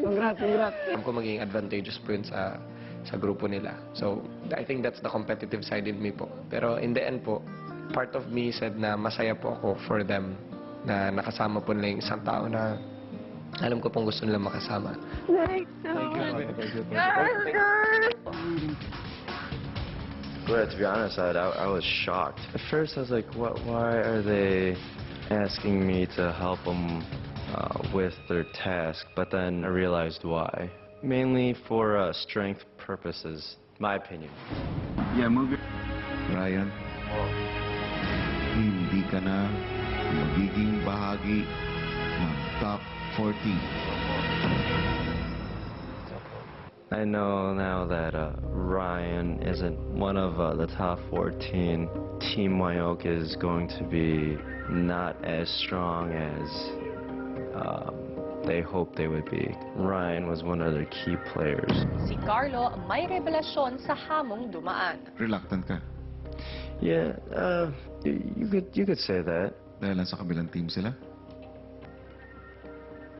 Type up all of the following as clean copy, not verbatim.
Congrats. Alam ko magiging advantageous po yun sa grupo nila. So, I think that's the competitive side in me po. Pero in the end po, part of me said na masaya po ako for them na nakasama po nila yung isang tao na alam ko pong gusto nila makasama. But to be honest, I was shocked. At first, I was like, why are they asking me to help them with their task? But then I realized why. Mainly for strength purposes, my opinion. Yeah, move it. Ryan, hindi ka na magiging bahagi ng top 14. I know now that Ryan isn't one of the top 14. Team Wyoke is going to be not as strong as they hoped they would be. Ryan was one of their key players. Si Carlo may revelasyon sa hamong dumaan. Reluctant ka Yeah, you could say that. dahil lang sa kabilang team sila.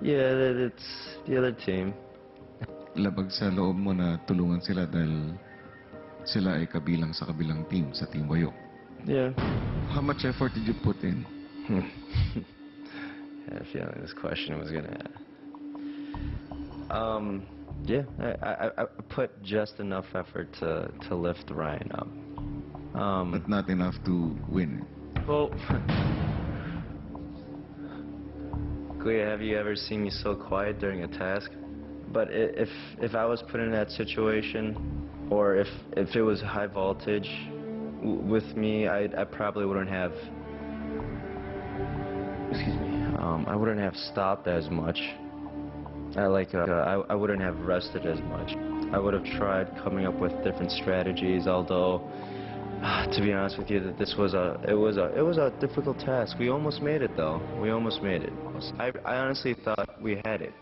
Yeah, it's the other team. Labag sa loob mo na tulungan sila dahil sila ay kabilang sa kabilang team, sa Team Wyoke. Yeah. How much effort did you put in? I had a feeling this question was gonna. Yeah, I put just enough effort to lift Ryan up. But not enough to win. Well, Kuya, have you ever seen me so quiet during a task? But if I was put in that situation, or if it was high voltage with me, I probably wouldn't have. Excuse me. I wouldn't have stopped as much. I wouldn't have rested as much. I would have tried coming up with different strategies. Although, to be honest with you, that it was a difficult task. We almost made it, though. We almost made it. I honestly thought we had it.